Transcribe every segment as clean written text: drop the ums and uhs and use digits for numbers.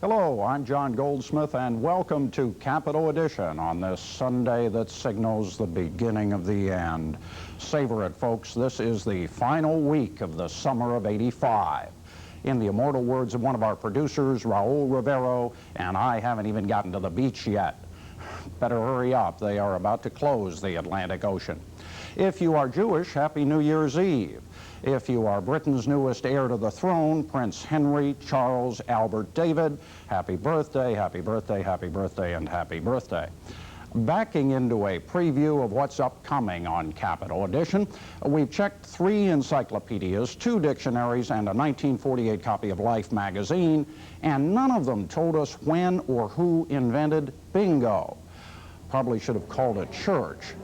Hello, I'm John Goldsmith, and welcome to Capital Edition on this Sunday that signals the beginning of the end. Savor it, folks. This is the final week of the summer of '85. In the immortal words of one of our producers, Raul Rivero, and I haven't even gotten to the beach yet. Better hurry up. They are about to close the Atlantic Ocean. If you are Jewish, Happy New Year's Eve. If you are Britain's newest heir to the throne, Prince Henry, Charles, Albert, David, happy birthday, happy birthday, happy birthday, and happy birthday. Backing into a preview of what's upcoming on Capital Edition, we've checked 3 encyclopedias, 2 dictionaries, and a 1948 copy of Life magazine, and none of them told us when or who invented bingo. Probably should have called it church.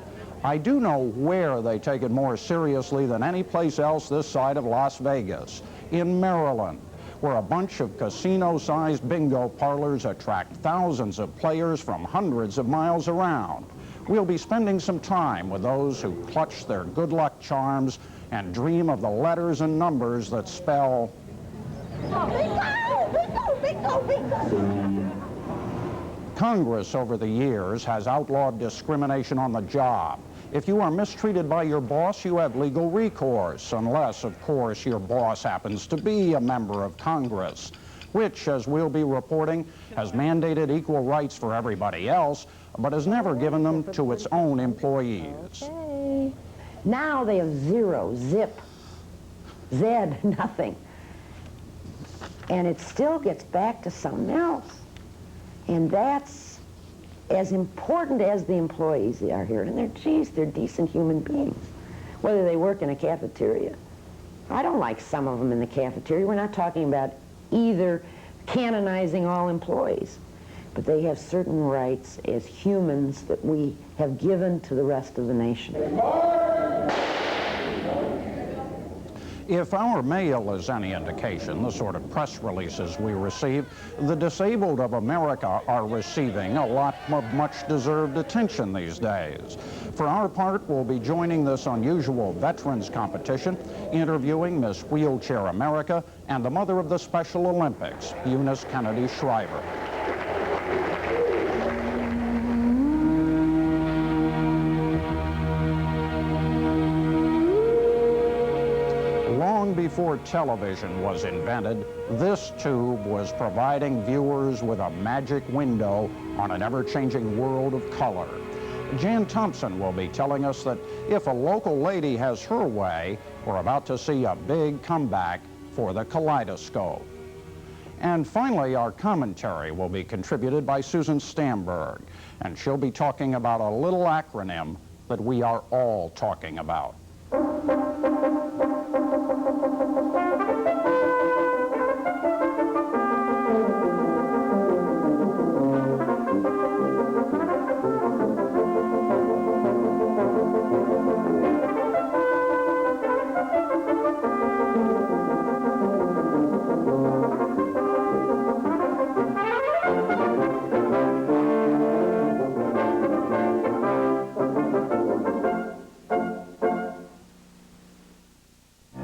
I do know where they take it more seriously than any place else this side of Las Vegas, in Maryland, where a bunch of casino-sized bingo parlors attract thousands of players from hundreds of miles around. We'll be spending some time with those who clutch their good luck charms and dream of the letters and numbers that spell... Bingo! Bingo! Bingo! Bingo! Congress over the years has outlawed discrimination on the job. If you are mistreated by your boss, you have legal recourse, unless, of course, your boss happens to be a member of Congress, which, as we'll be reporting, has mandated equal rights for everybody else, but has never given them to its own employees. Okay. Now they have zero, zip, zed, nothing. And it still gets back to something else. And that's as important as the employees they are here. And they're decent human beings, whether they work in a cafeteria. I don't like some of them in the cafeteria. We're not talking about either canonizing all employees, but they have certain rights as humans that we have given to the rest of the nation. If our mail is any indication, the sort of press releases we receive, the disabled of America are receiving a lot of much-deserved attention these days. For our part, we'll be joining this unusual veterans competition, interviewing Miss Wheelchair America and the mother of the Special Olympics, Eunice Kennedy Shriver. Long before television was invented, this tube was providing viewers with a magic window on an ever-changing world of color. Jan Thompson will be telling us that if a local lady has her way, we're about to see a big comeback for the kaleidoscope. And finally, our commentary will be contributed by Susan Stamberg, and she'll be talking about a little acronym that we are all talking about.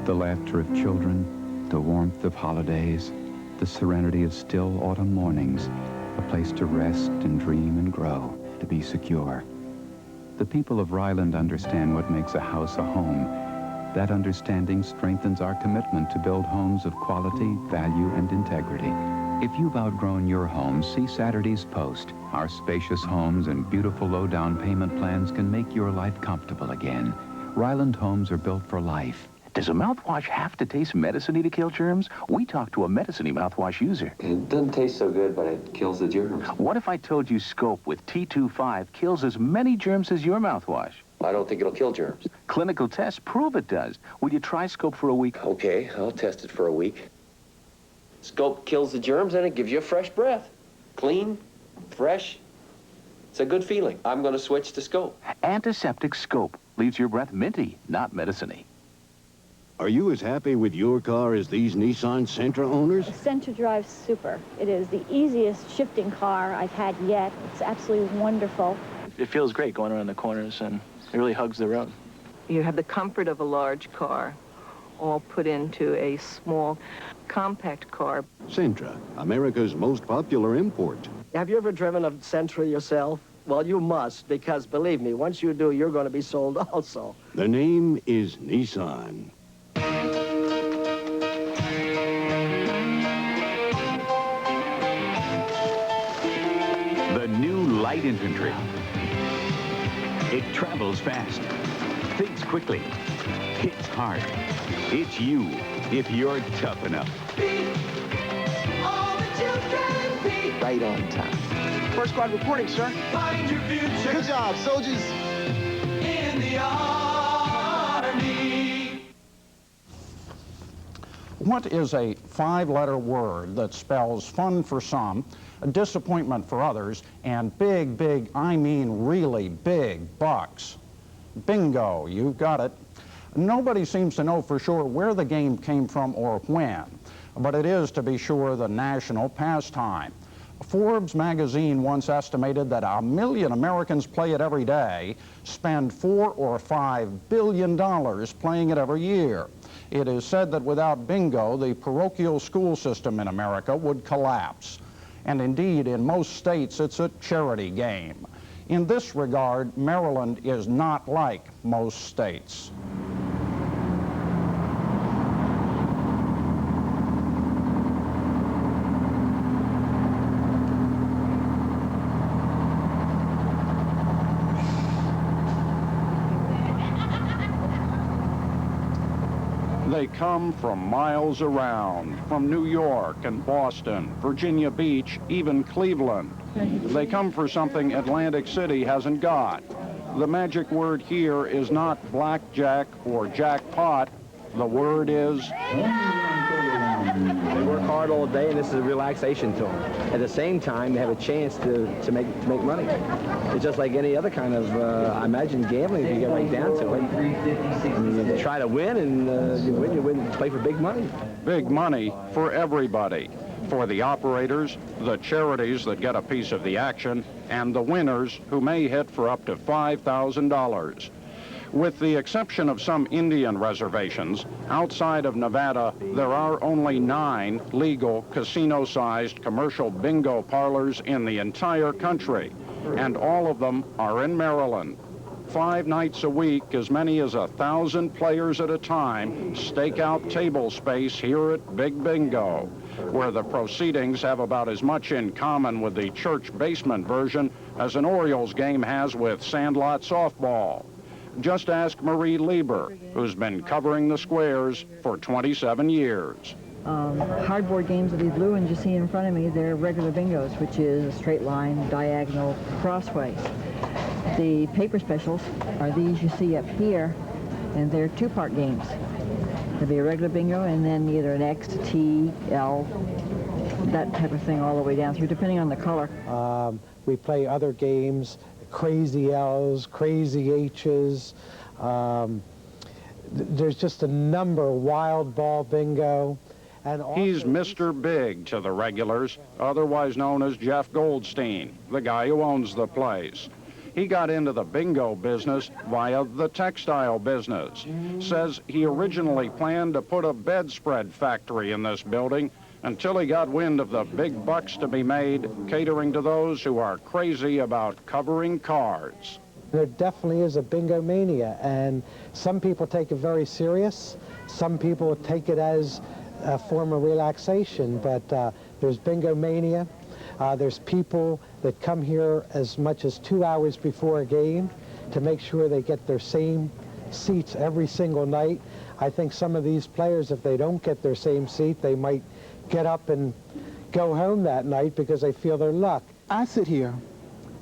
The laughter of children, the warmth of holidays, the serenity of still autumn mornings, a place to rest and dream and grow, to be secure. The people of Ryland understand what makes a house a home. That understanding strengthens our commitment to build homes of quality, value, and integrity. If you've outgrown your home, see Saturday's Post. Our spacious homes and beautiful low down payment plans can make your life comfortable again. Ryland homes are built for life. Does a mouthwash have to taste medicine-y to kill germs? We talked to a medicine-y mouthwash user. It doesn't taste so good, but it kills the germs. What if I told you Scope with T25 kills as many germs as your mouthwash? I don't think it'll kill germs. Clinical tests prove it does. Will you try Scope for a week? Okay, I'll test it for a week. Scope kills the germs and it gives you a fresh breath. Clean, fresh. It's a good feeling. I'm going to switch to Scope. Antiseptic Scope leaves your breath minty, not medicine-y. Are you as happy with your car as these Nissan Sentra owners? Sentra drives super. It is the easiest shifting car I've had yet. It's absolutely wonderful. It feels great going around the corners, and it really hugs the road. You have the comfort of a large car, all put into a small compact car. Sentra, America's most popular import. Have you ever driven a Sentra yourself? Well, you must, because believe me, once you do, you're going to be sold also. The name is Nissan. The new light infantry. It travels fast, thinks quickly, hits hard. It's you, if you're tough enough. Right on time. First squad reporting, sir. Find your future. Good job, soldiers. In the Army. What is a five-letter word that spells fun for some, a disappointment for others, and big, big, I mean really big bucks? Bingo, you've got it. Nobody seems to know for sure where the game came from or when, but it is, to be sure, the national pastime. Forbes magazine once estimated that 1 million Americans play it every day, spend $4 or $5 billion playing it every year. It is said that without bingo, the parochial school system in America would collapse. And indeed, in most states, it's a charity game. In this regard, Maryland is not like most states. They come from miles around, from New York and Boston, Virginia Beach, even Cleveland. They come for something Atlantic City hasn't got. The magic word here is not blackjack or jackpot. The word is... They work hard all day, and this is a relaxation to them. At the same time, they have a chance to make money. It's just like any other kind of, I imagine, gambling, if you get right down to it. You try to win, and you win, play for big money. Big money for everybody. For the operators, the charities that get a piece of the action, and the winners who may hit for up to $5,000. With the exception of some Indian reservations, outside of Nevada, there are only 9 legal casino-sized commercial bingo parlors in the entire country, and all of them are in Maryland. 5 nights a week, as many as 1,000 players at a time stake out table space here at Big Bingo, where the proceedings have about as much in common with the church basement version as an Orioles game has with Sandlot softball. Just ask Marie Lieber, who's been covering the squares for 27 years. Hardboard games of these blue ones you see in front of me, they're regular bingos, which is a straight line, diagonal, crossways. The paper specials are these you see up here, and they're 2-part games. There'll be a regular bingo and then either an X to T, L, that type of thing all the way down through, depending on the color. We play other games, crazy L's, crazy H's. There's just a number, wild ball bingo. And he's Mr. Big to the regulars, otherwise known as Jeff Goldstein, the guy who owns the place. He got into the bingo business via the textile business. Says he originally planned to put a bedspread factory in this building until he got wind of the big bucks to be made catering to those who are crazy about covering cards. There definitely is a bingo mania, and some people take it very serious. Some people take it as a form of relaxation, but there's bingo mania. There's people that come here as much as 2 hours before a game to make sure they get their same seats every single night. I think some of these players, if they don't get their same seat, they might get up and go home that night because they feel their luck. I sit here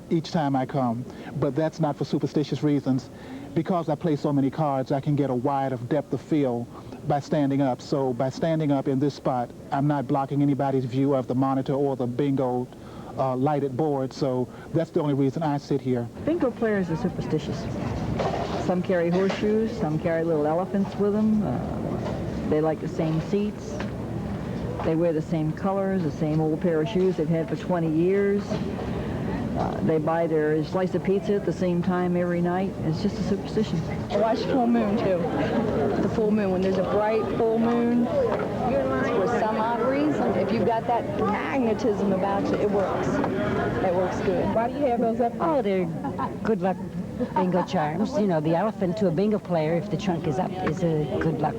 each time I come, but that's not for superstitious reasons. Because I play so many cards, I can get a wide depth of field by standing up. So by standing up in this spot, I'm not blocking anybody's view of the monitor or the bingo lighted board. So that's the only reason I sit here. Bingo players are superstitious. Some carry horseshoes, some carry little elephants with them. They like the same seats. They wear the same colors, the same old pair of shoes they've had for 20 years. They buy their slice of pizza at the same time every night. It's just a superstition. I watch full moon, too. The full moon. When there's a bright full moon, where sunlight lotteries, if you've got that magnetism about you, it works. It works good. Why do you have those up? Oh, they're good luck bingo charms. You know, the elephant to a bingo player, if the trunk is up, is a good luck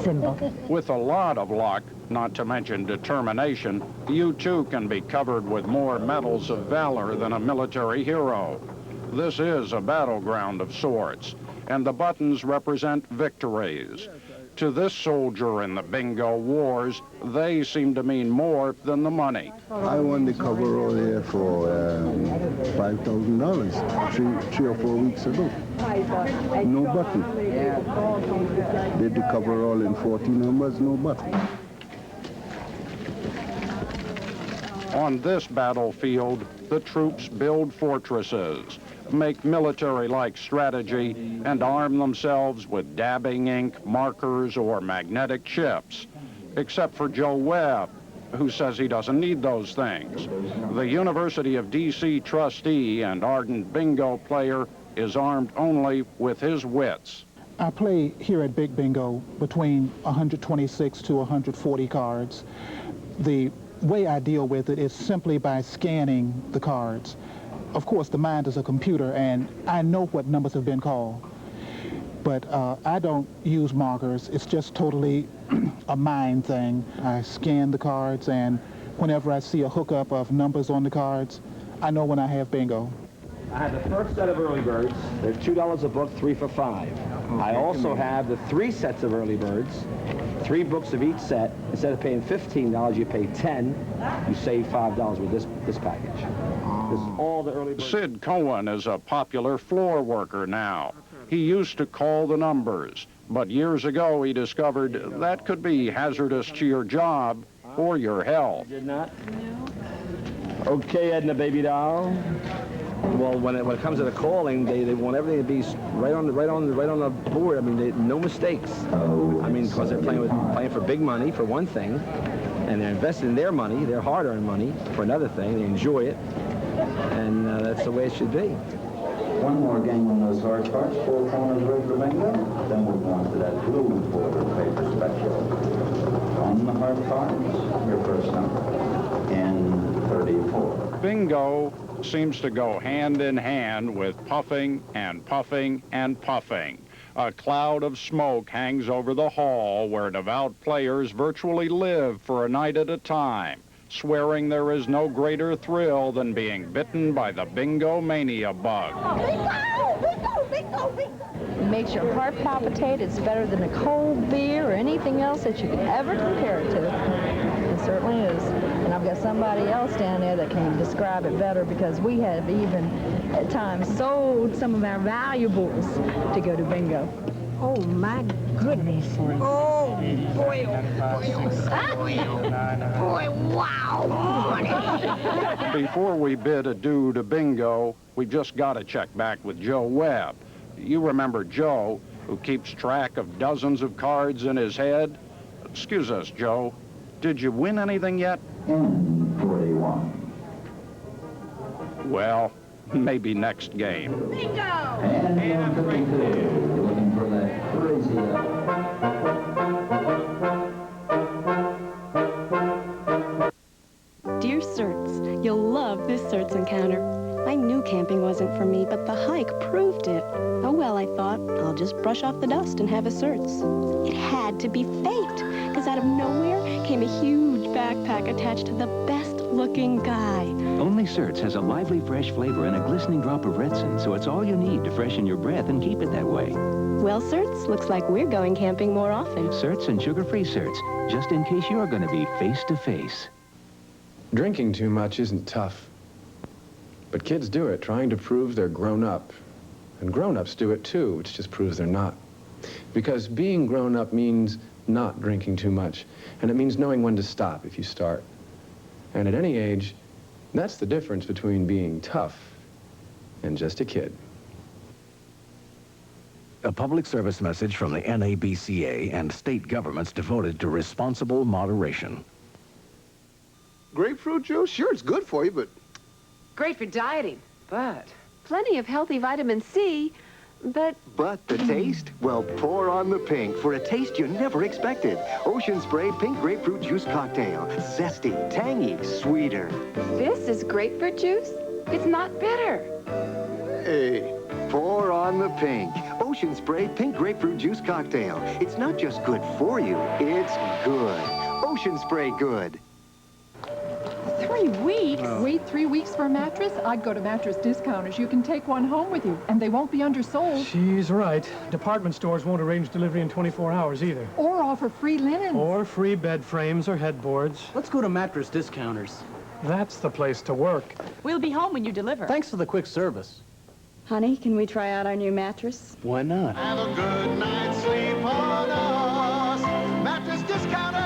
symbol. With a lot of luck, not to mention determination, you too can be covered with more medals of valor than a military hero. This is a battleground of sorts, and the buttons represent victories. To this soldier in the bingo wars, they seem to mean more than the money. I won the coverall here for $5,000 three or 4 weeks ago. No button. Did the coverall in 40 numbers, no button. On this battlefield, the troops build fortresses, make military-like strategy, and arm themselves with dabbing ink, markers, or magnetic chips. Except for Joe Webb, who says he doesn't need those things. The University of D.C. trustee and ardent bingo player is armed only with his wits. I play here at Big Bingo between 126 to 140 cards. The way I deal with it is simply by scanning the cards. Of course, the mind is a computer, and I know what numbers have been called. But I don't use markers. It's just totally a mind thing. I scan the cards, and whenever I see a hookup of numbers on the cards, I know when I have bingo. I have the first set of early birds. They're $2 a book, 3 for $5. I also have the 3 sets of early birds, 3 books of each set. Instead of paying $15, you pay $10. You save $5 with this package. This is all the early birds. Sid Cohen is a popular floor worker now. He used to call the numbers, but years ago he discovered that could be hazardous to your job or your health. Did not? Okay, Edna, baby doll. Well, when it comes to the calling, they want everything to be right on the board. I mean, no mistakes. I mean, because they're playing for big money for one thing, and they're investing their money, their hard-earned money, for another thing. They enjoy it, and that's the way it should be. One more game on those hard cards, 4 corners regular bingo. Then we'll go on to that blue border paper special. On the hard cards, your first number, N34. Bingo seems to go hand in hand with puffing and puffing and puffing. A cloud of smoke hangs over the hall where devout players virtually live for a night at a time, swearing there is no greater thrill than being bitten by the bingo mania bug. Bingo! Bingo! Bingo! Bingo! It makes your heart palpitate. It's better than a cold beer or anything else that you could ever compare it to. It certainly is. And I've got somebody else down there that can describe it better, because we have even at times sold some of our valuables to go to bingo. Oh, my goodness. Oh, boy. Boy, wow. Before we bid adieu to bingo, we just got to check back with Joe Webb. You remember Joe, who keeps track of dozens of cards in his head? Excuse us, Joe. Did you win anything yet? N41. Well, maybe next game. Bingo! And N52. Looking for that crazy Dear Certs, you'll love this Certs encounter. I knew camping wasn't for me, but the hike proved it. Oh well, I thought, I'll just brush off the dust and have a Certs. It had to be fate, because out of nowhere came a huge backpack attached to the best-looking guy. Only Certs has a lively, fresh flavor and a glistening drop of Retsin, so it's all you need to freshen your breath and keep it that way. Well, Certs, looks like we're going camping more often. Certs and sugar-free Certs, just in case you're going to be face-to-face. Drinking too much isn't tough. But kids do it, trying to prove they're grown up. And grown-ups do it too, which just proves they're not. Because being grown up means not drinking too much. And it means knowing when to stop if you start. And at any age, that's the difference between being tough and just a kid. A public service message from the NABCA and state governments devoted to responsible moderation. Grapefruit juice? Sure, it's good for you, but... Great for dieting, but... Plenty of healthy vitamin C, But the taste? Well, pour on the pink for a taste you never expected. Ocean Spray Pink Grapefruit Juice Cocktail. Zesty, tangy, sweeter. This is grapefruit juice? It's not bitter. Hey, pour on the pink. Ocean Spray Pink Grapefruit Juice Cocktail. It's not just good for you, it's good. Ocean Spray good. 3 weeks? Wait 3 weeks for a mattress? I'd go to Mattress Discounters. You can take one home with you, and they won't be undersold. She's right. Department stores won't arrange delivery in 24 hours either. Or offer free linens. Or free bed frames or headboards. Let's go to Mattress Discounters. That's the place to work. We'll be home when you deliver. Thanks for the quick service. Honey, can we try out our new mattress? Why not? Have a good night's sleep on us. Mattress Discounters.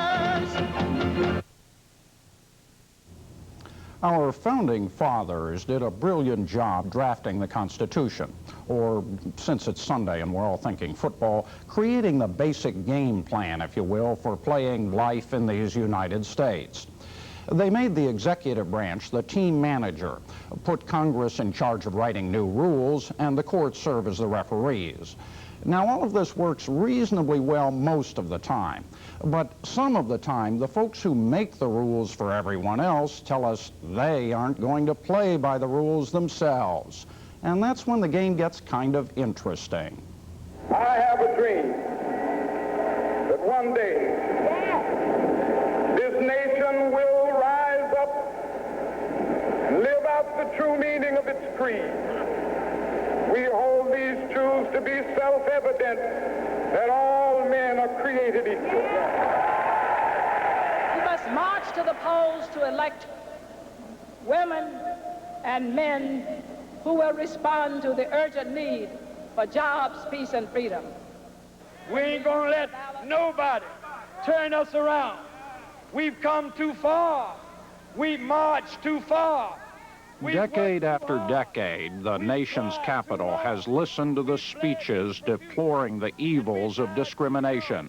Our founding fathers did a brilliant job drafting the Constitution, or, since it's Sunday and we're all thinking football, creating the basic game plan, if you will, for playing life in these United States. They made the executive branch the team manager, put Congress in charge of writing new rules, and the courts serve as the referees. Now, all of this works reasonably well most of the time, but some of the time, the folks who make the rules for everyone else tell us they aren't going to play by the rules themselves. And that's when the game gets kind of interesting. I have a dream that one day this nation will rise up and live out the true meaning of its creed. We hold these truths to be self-evident, that all men are created equal. We must march to the polls to elect women and men who will respond to the urgent need for jobs, peace, and freedom. We ain't gonna let nobody turn us around. We've come too far. We've marched too far. Decade after decade, the nation's capital has listened to the speeches deploring the evils of discrimination,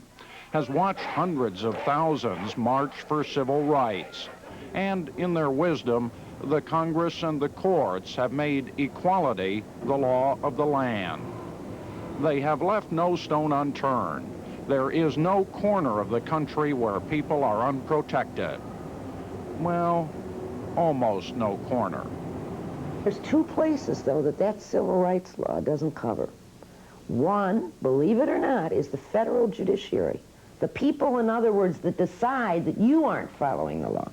has watched hundreds of thousands march for civil rights, and in their wisdom, the Congress and the courts have made equality the law of the land. They have left no stone unturned. There is no corner of the country where people are unprotected. Well, almost no corner. There's two places, though, that civil rights law doesn't cover. One, believe it or not, is the federal judiciary. The people, in other words, that decide that you aren't following the law.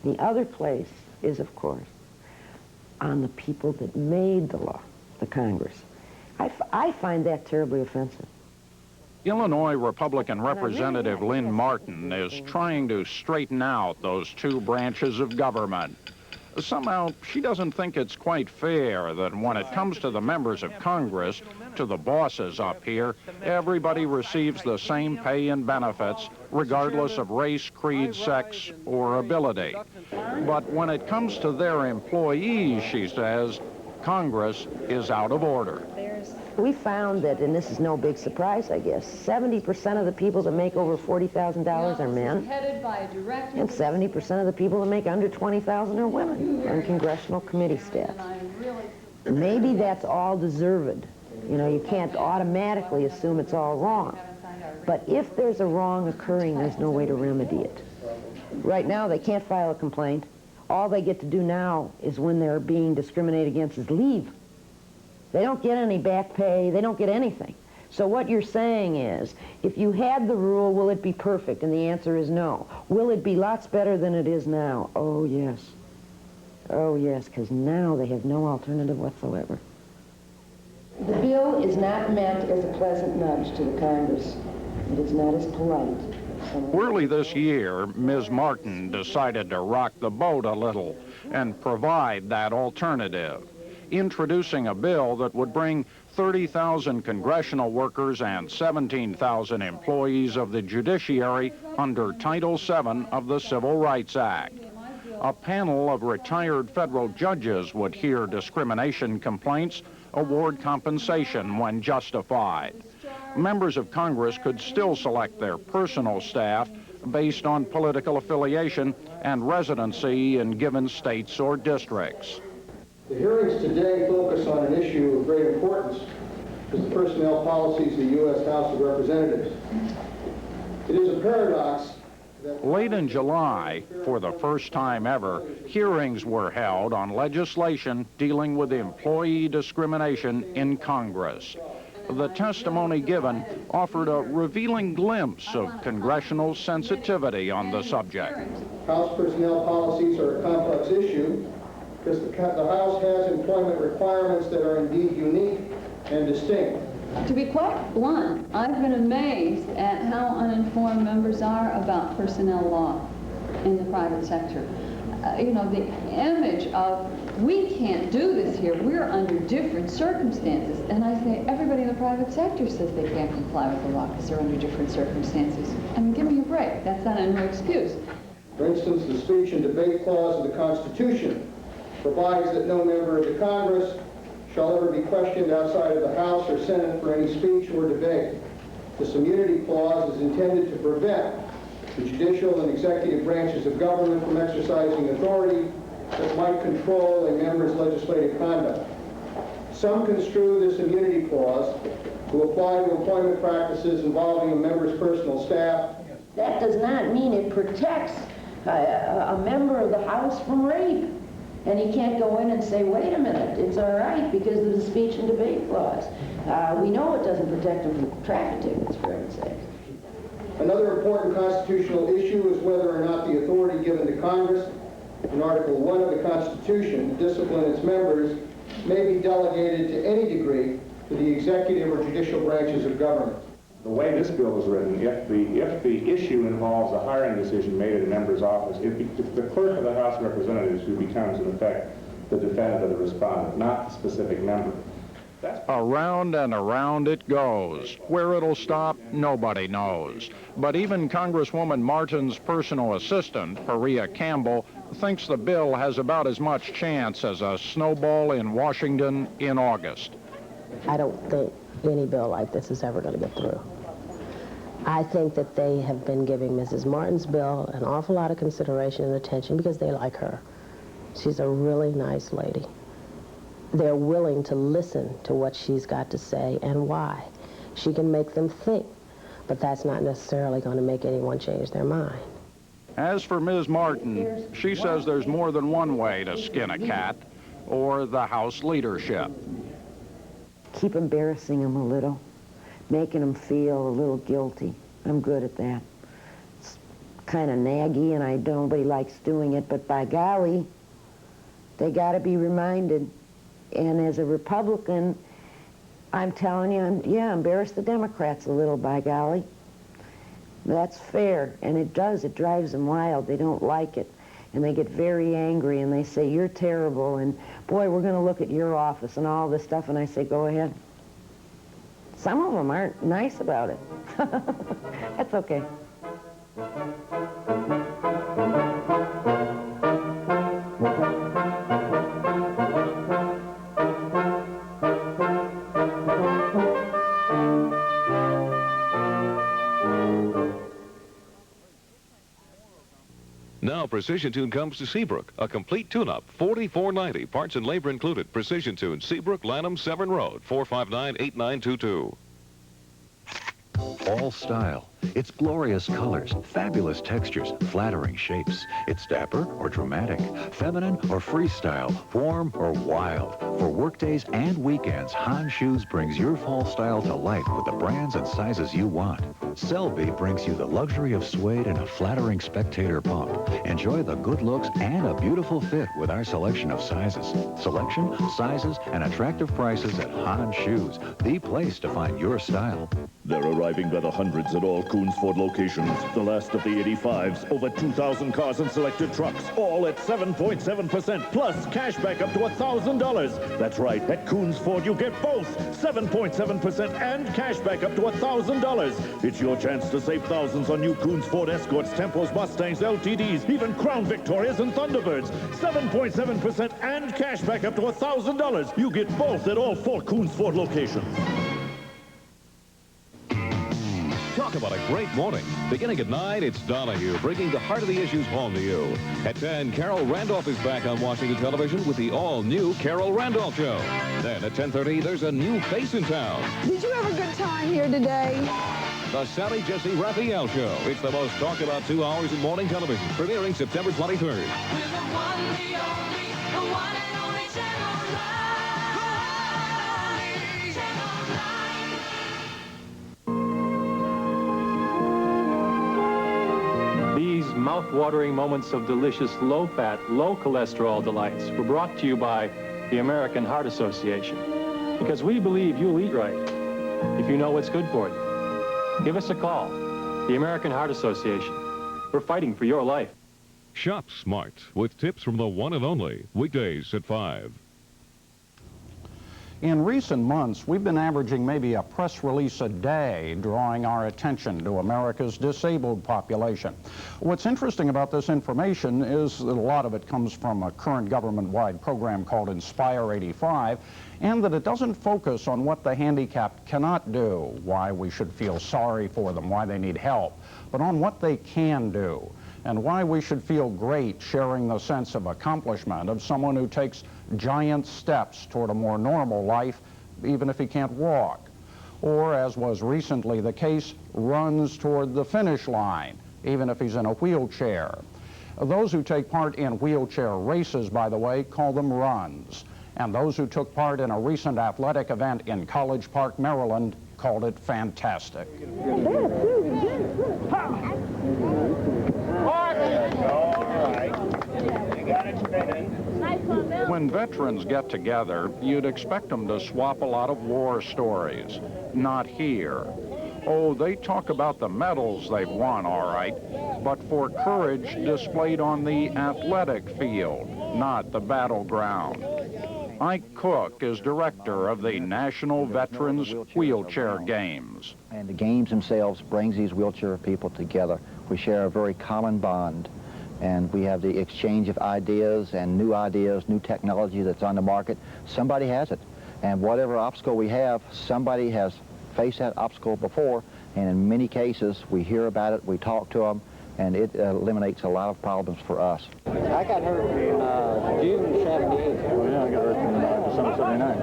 The other place is, of course, on the people that made the law, the Congress. I find that terribly offensive. Illinois Republican Representative Lynn Martin is trying to straighten out those two branches of government. Somehow, she doesn't think it's quite fair that when it comes to the members of Congress, to the bosses up here, everybody receives the same pay and benefits, regardless of race, creed, sex, or ability. But when it comes to their employees, she says, Congress is out of order. We found that, and this is no big surprise, I guess, 70% of the people that make over $40,000 are men, and 70% of the people that make under $20,000 are women on congressional committee staff. Maybe that's all deserved. You know, you can't automatically assume it's all wrong. But if there's a wrong occurring, there's no way to remedy it. Right now, they can't file a complaint. All they get to do now is, when they're being discriminated against, is leave. They don't get any back pay. They don't get anything. So what you're saying is, if you had the rule, will it be perfect? And the answer is no. Will it be lots better than it is now? Oh, yes. Oh, yes, because now they have no alternative whatsoever. The bill is not meant as a pleasant nudge to the Congress. It is not as polite. Early this year, Ms. Martin decided to rock the boat a little and provide that alternative, introducing a bill that would bring 30,000 congressional workers and 17,000 employees of the judiciary under Title VII of the Civil Rights Act. A panel of retired federal judges would hear discrimination complaints, award compensation when justified. Members of Congress could still select their personal staff based on political affiliation and residency in given states or districts. The hearings today focus on an issue of great importance as the personnel policies of the U.S. House of Representatives. It is a paradox that... Late in July, for the first time ever, hearings were held on legislation dealing with employee discrimination in Congress. The testimony given offered a revealing glimpse of congressional sensitivity on the subject. House personnel policies are a complex issue because the House has employment requirements that are indeed unique and distinct. To be quite blunt, I've been amazed at how uninformed members are about personnel law in the private sector. You know, the image of, we can't do this here, we're under different circumstances. And I say, everybody in the private sector says they can't comply with the law because they're under different circumstances. I mean, give me a break. That's not no excuse. For instance, the speech and debate clause of the Constitution provides that no member of the Congress shall ever be questioned outside of the House or Senate for any speech or debate. This immunity clause is intended to prevent the judicial and executive branches of government from exercising authority that might control a member's legislative conduct. Some construe this immunity clause to apply to employment practices involving a member's personal staff. That does not mean it protects a member of the House from rape. And he can't go in and say, wait a minute, it's all right because of the speech and debate clause. We know it doesn't protect him from traffic tickets, for heaven's sake. Another important constitutional issue is whether or not the authority given to Congress in Article 1 of the Constitution to discipline its members may be delegated to any degree to the executive or judicial branches of government. The way this bill is written, if the issue involves a hiring decision made at a member's office, it's the clerk of the House of Representatives who becomes, in effect, the defendant or the respondent, not the specific member. Around and around it goes. Where it'll stop, nobody knows. But even Congresswoman Martin's personal assistant, Perea Campbell, thinks the bill has about as much chance as a snowball in Washington in August. I don't think any bill like this is ever going to get through. I think that they have been giving Mrs. Martin's bill an awful lot of consideration and attention because they like her. She's a really nice lady. They're willing to listen to what she's got to say and why. She can make them think, but that's not necessarily going to make anyone change their mind. As for Ms. Martin, she says there's more than one way to skin a cat, or the House leadership. Keep embarrassing them a little, making them feel a little guilty. I'm good at that. It's kind of naggy, and nobody likes doing it, but by golly, they got to be reminded. And as a Republican, I'm telling you, embarrass the Democrats a little, by golly. That's fair, and it drives them wild. They don't like it, and they get very angry, and they say, you're terrible, and boy, we're going to look at your office and all this stuff, and I say, go ahead. Some of them aren't nice about it. That's okay. Now Precision Tune comes to Seabrook. A complete tune-up, $44.90, parts and labor included. Precision Tune, Seabrook, Lanham, Severn Road, 459-8922. All style. Its glorious colors, fabulous textures, flattering shapes. It's dapper or dramatic, feminine or freestyle, warm or wild. For workdays and weekends, Han Shoes brings your fall style to life with the brands and sizes you want. Selby brings you the luxury of suede and a flattering spectator pump. Enjoy the good looks and a beautiful fit with our selection of sizes. Selection, sizes, and attractive prices at Han Shoes, the place to find your style. They're arriving by the hundreds at all Coons Ford locations. The last of the 85s, over 2,000 cars and selected trucks, all at 7.7% plus cash back up to $1,000. That's right, at Coons Ford you get both 7.7% and cash back up to $1,000. It's your chance to save thousands on new Coons Ford Escorts, Tempos, Mustangs, LTDs, even Crown Victorias and Thunderbirds. 7.7% and cash back up to $1,000. You get both at all 4 Coons Ford locations. Talk Talk about a great morning. Beginning at 9, it's Donahue, bringing the heart of the issues home to you. At 10, Carol Randolph is back on Washington television with the all-new Carol Randolph Show. Then at 10:30, there's a new face in town. Did you have a good time here today? The Sally Jesse Raphael Show. It's the most talked about 2 hours in morning television, premiering September 23rd. These mouth-watering moments of delicious low-fat, low-cholesterol delights were brought to you by the American Heart Association. Because we believe you'll eat right if you know what's good for you. Give us a call. The American Heart Association. We're fighting for your life. Shop smart with tips from the one and only. Weekdays at 5. In recent months, we've been averaging maybe a press release a day, drawing our attention to America's disabled population. What's interesting about this information is that a lot of it comes from a current government-wide program called Inspire 85, and that it doesn't focus on what the handicapped cannot do, why we should feel sorry for them, why they need help, but on what they can do, and why we should feel great sharing the sense of accomplishment of someone who takes giant steps toward a more normal life, even if he can't walk, or, as was recently the case, runs toward the finish line, even if he's in a wheelchair. Those who take part in wheelchair races, by the way, call them runs. And those who took part in a recent athletic event in College Park, Maryland, called it fantastic. When veterans get together, you'd expect them to swap a lot of war stories. Not here. Oh, they talk about the medals they've won, all right, but for courage displayed on the athletic field, not the battleground. Ike Cook is director of the National Veterans Wheelchair Games. And the games themselves brings these wheelchair people together. We share a very common bond, and we have the exchange of ideas and new technology that's on the market. Somebody has it, and whatever obstacle we have, somebody has faced that obstacle before, and in many cases we hear about it, we talk to them, and it eliminates a lot of problems for us. I got hurt in June 78. Well, yeah, I got hurt in December 79.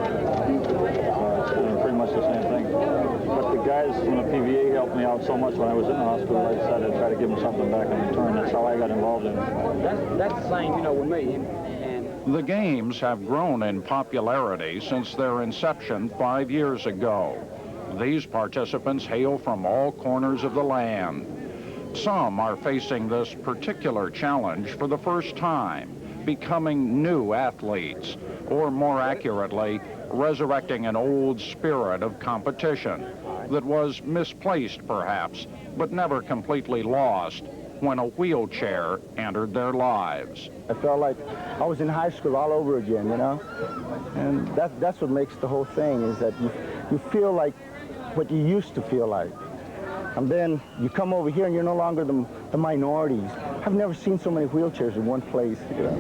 It's pretty much the same thing. But the guys from the PVA helped me out so much when I was in the hospital, I decided to try to give them something back in return. That's how I got involved in it. That's the same, you know, with me. The games have grown in popularity since their inception 5 years ago. These participants hail from all corners of the land. Some are facing this particular challenge for the first time, becoming new athletes, or more accurately, resurrecting an old spirit of competition that was misplaced perhaps, but never completely lost when a wheelchair entered their lives. I felt like I was in high school all over again, you know? And that's what makes the whole thing, is that you feel like what you used to feel like. And then you come over here and you're no longer the minorities. I've never seen so many wheelchairs in one place, you know?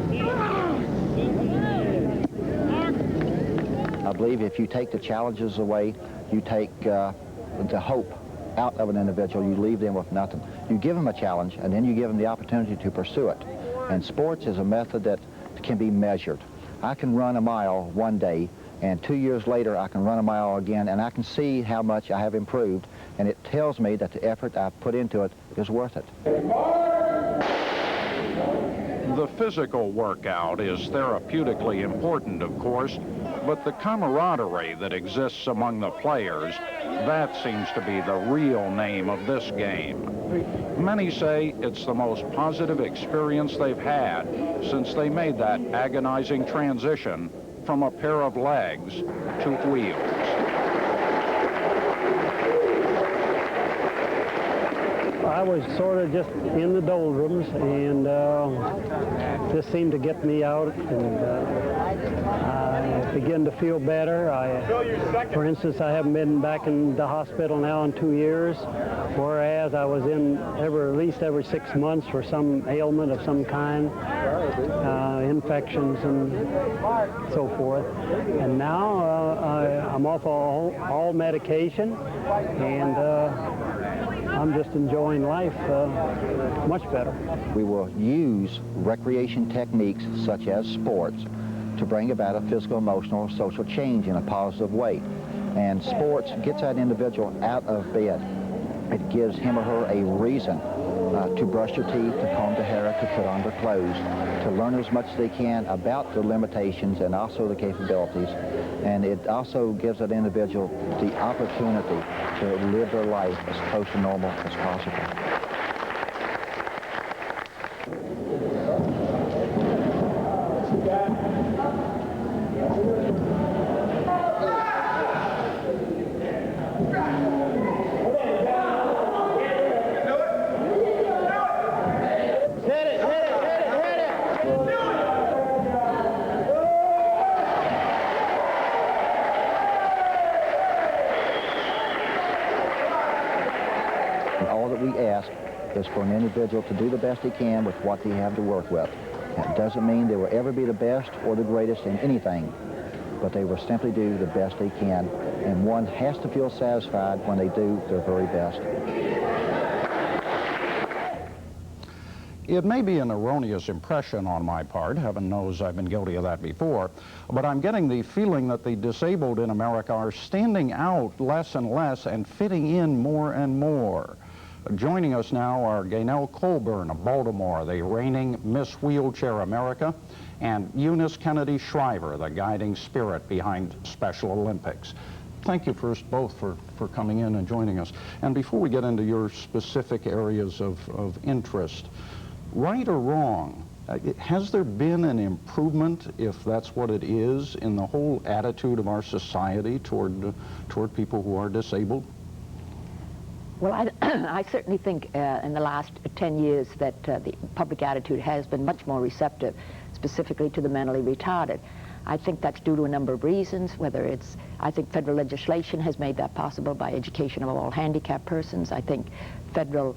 I believe if you take the challenges away, you take the hope out of an individual, you leave them with nothing. You give them a challenge, and then you give them the opportunity to pursue it. And sports is a method that can be measured. I can run a mile one day, and 2 years later I can run a mile again, and I can see how much I have improved, and it tells me that the effort I've put into it is worth it. The physical workout is therapeutically important, of course, but the camaraderie that exists among the players, that seems to be the real name of this game. Many say it's the most positive experience they've had since they made that agonizing transition from a pair of legs to wheels. I was sort of just in the doldrums, and this seemed to get me out, and I began to feel better. For instance, I haven't been back in the hospital now in 2 years, whereas I was in at least every 6 months for some ailment of some kind, infections and so forth. And now I'm off all medication, and I'm just enjoying life much better. We will use recreation techniques such as sports to bring about a physical, emotional, social change in a positive way. And sports gets that individual out of bed. It gives him or her a reason to brush their teeth, to comb their hair, to put on their clothes, to learn as much as they can about the limitations and also the capabilities. And it also gives that individual the opportunity to live their life as close to normal as possible. All that we ask is for an individual to do the best he can with what they have to work with. That doesn't mean they will ever be the best or the greatest in anything, but they will simply do the best they can, and one has to feel satisfied when they do their very best. It may be an erroneous impression on my part, heaven knows I've been guilty of that before, but I'm getting the feeling that the disabled in America are standing out less and less and fitting in more and more. Joining us now are Gaynell Colburn of Baltimore, the reigning Miss Wheelchair America, and Eunice Kennedy Shriver, the guiding spirit behind Special Olympics. Thank you first both for coming in and joining us. And before we get into your specific areas of interest, right or wrong, has there been an improvement, if that's what it is, in the whole attitude of our society toward people who are disabled? Well, I certainly think in the last 10 years that the public attitude has been much more receptive, specifically to the mentally retarded. I think that's due to a number of reasons, whether it's, I think federal legislation has made that possible by education of all handicapped persons. I think federal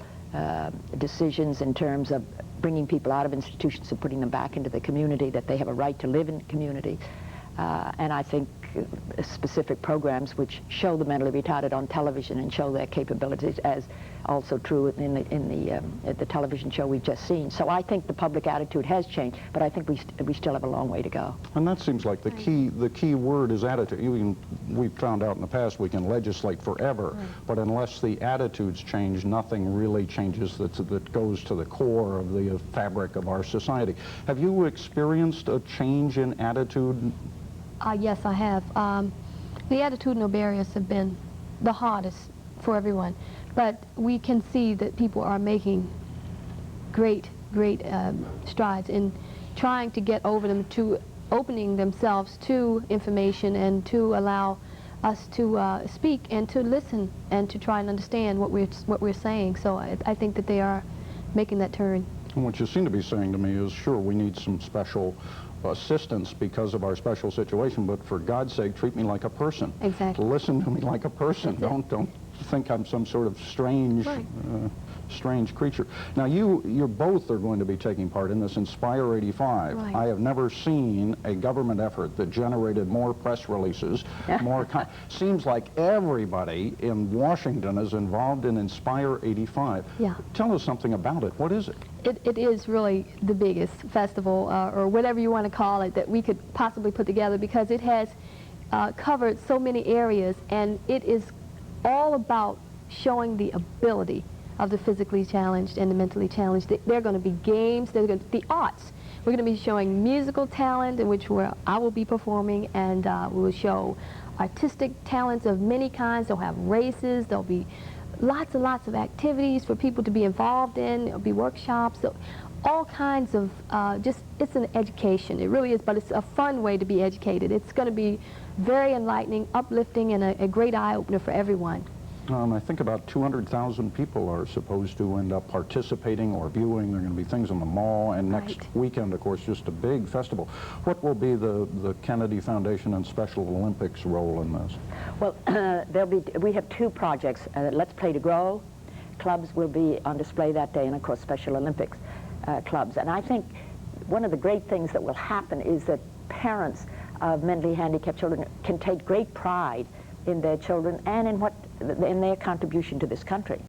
decisions in terms of bringing people out of institutions and putting them back into the community, that they have a right to live in the community. And I think specific programs which show the mentally retarded on television and show their capabilities, as also true in the television show we've just seen. So I think the public attitude has changed, but I think we still have a long way to go. And that seems like the key word is attitude. We've found out in the past we can legislate forever, but unless the attitudes change, nothing really changes that goes to the core of the fabric of our society. Have you experienced a change in attitude? Yes, I have. The attitudinal barriers have been the hardest for everyone, but we can see that people are making great strides in trying to get over them, to opening themselves to information and to allow us to speak and to listen and to try and understand what we're saying. So I think that they are making that turn. And what you seem to be saying to me is, sure, we need some special assistance because of our special situation, but for God's sake, treat me like a person. Exactly. Listen to me like a person. Don't think I'm some sort of strange strange creature. Now you both are going to be taking part in this Inspire 85. Right. I have never seen a government effort that generated more press releases, more seems like everybody in Washington is involved in Inspire 85. Yeah. Tell us something about it. What is it? It is really the biggest festival, or whatever you want to call it, that we could possibly put together, because it has covered so many areas, and it is all about showing the ability of the physically challenged and the mentally challenged. There are going to be games, there's going to be arts. We're going to be showing musical talent, in which I will be performing, and we will show artistic talents of many kinds. They'll have races, there'll be lots and lots of activities for people to be involved in. There'll be workshops, so all kinds of, it's an education. It really is, but it's a fun way to be educated. It's going to be very enlightening, uplifting, and a great eye-opener for everyone. I think about 200,000 people are supposed to end up participating or viewing. There are going to be things in the mall, and next weekend, of course, just a big festival. What will be the Kennedy Foundation and Special Olympics role in this? Well, we have two projects. Let's Play to Grow clubs will be on display that day, and of course Special Olympics clubs. And I think one of the great things that will happen is that parents of mentally handicapped children can take great pride in their children and in their contribution to this country.